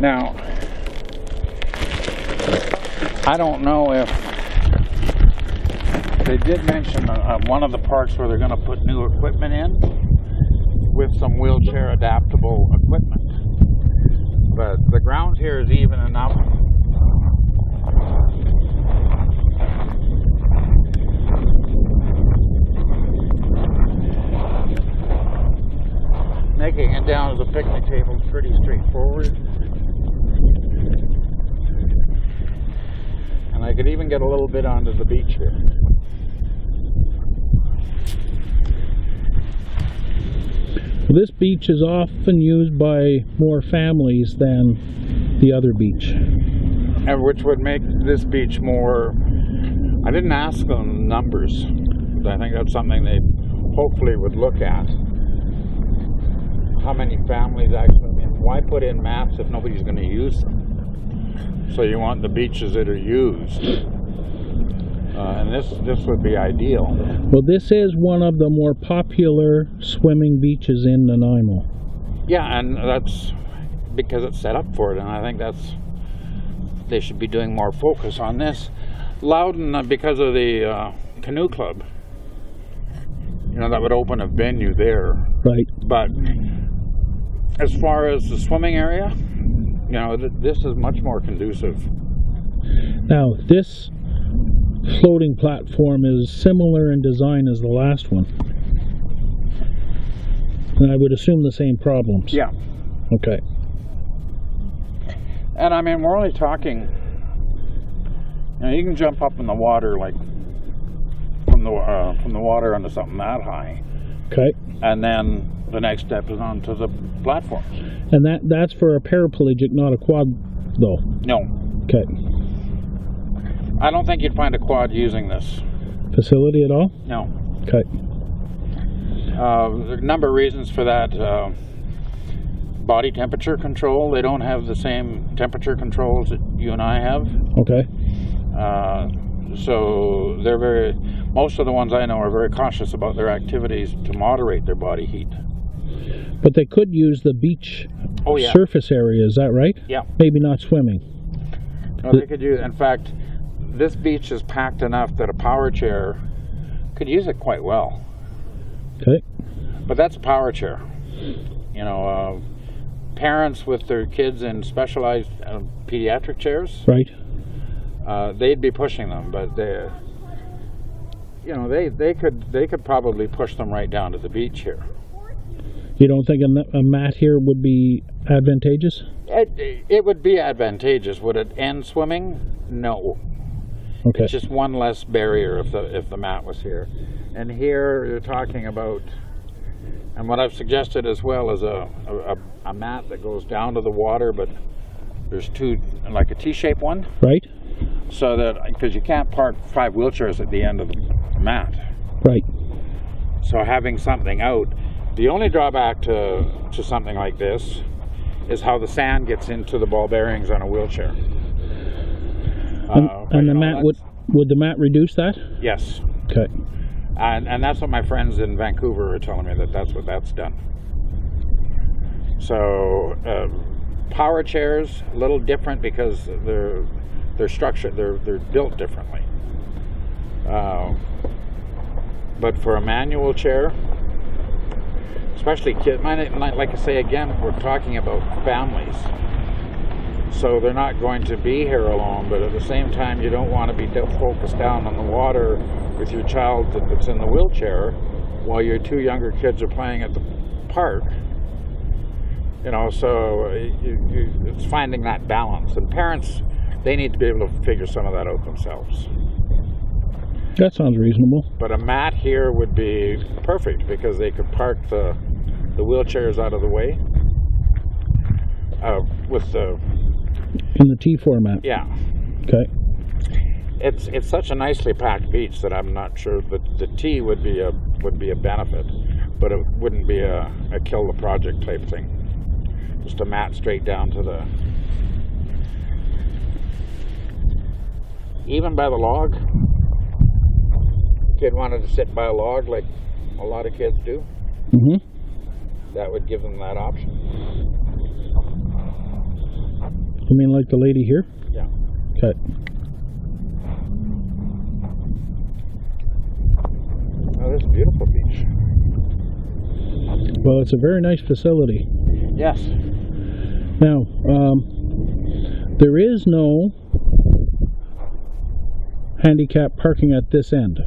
Now, I don't know if they did mention one of the parks where they're going to put new equipment in with some wheelchair adaptable equipment. But the ground here is even enough. Making it down to the picnic table is pretty straightforward. And I could even get a little bit onto the beach here. This beach is often used by more families than the other beach. And which would make this beach more... I didn't ask them numbers, but I think that's something they hopefully would look at. How many families actually... I mean, why put in maps if nobody's going to use them? So you want the beaches that are used. And this would be ideal. Well, this is one of the more popular swimming beaches in Nanaimo. Yeah, and that's because it's set up for it, and I think they should be doing more focus on this. Loudon, because of the canoe club, that would open a venue there. Right. But as far as the swimming area, this is much more conducive. Now, this floating platform is similar in design as the last one. And I would assume the same problems. Yeah. Okay. And I mean, we're only talking, you can jump up in the water like from the water onto something that high. Okay. And then the next step is onto the platform. And that's for a paraplegic, not a quad, though? No. Okay. I don't think you'd find a quad using this facility at all? No. Okay. There are a number of reasons for that. Body temperature control. They don't have the same temperature controls that you and I have. Okay. So they're most of the ones I know are very cautious about their activities to moderate their body heat. But they could use the beach surface area, is that right? Yeah. Maybe not swimming. No, they could use, in fact, this beach is packed enough that a power chair could use it quite well. Okay. But that's a power chair. Parents with their kids in specialized pediatric chairs, right? They'd be pushing them, but they could probably push them right down to the beach here. You don't think a mat here would be advantageous? It would be advantageous. Would it end swimming? No. Okay. It's just one less barrier if the mat was here. And here you're talking about, and what I've suggested as well is a mat that goes down to the water, but there's two, like a T-shaped one. Right. So that, because you can't park 5 wheelchairs at the end of the mat. Right. So having something out. The only drawback to something like this is how the sand gets into the ball bearings on a wheelchair. And the mat would the mat reduce that? Yes. Okay. And that's what my friends in Vancouver are telling me, that's what that's done. So power chairs, a little different because they're structured, they're built differently. But for a manual chair, especially kids, like I say again, we're talking about families. So they're not going to be here alone, but at the same time, you don't want to be focused down on the water with your child that's in the wheelchair while your 2 younger kids are playing at the park. So it's finding that balance. And parents, they need to be able to figure some of that out themselves. That sounds reasonable. But a mat here would be perfect because they could park the wheelchairs out of the way with the... In the T format. Yeah. Okay. It's such a nicely packed beach that I'm not sure that the T would be a benefit, but it wouldn't be a kill the project type thing. Just a mat straight down to the... Even by the log. Kid wanted to sit by a log like a lot of kids do. Mm-hmm. That would give them that option. You mean like the lady here? Yeah. Okay. Oh, this is a beautiful beach. Well, it's a very nice facility. Yes. Now, there is no handicap parking at this end.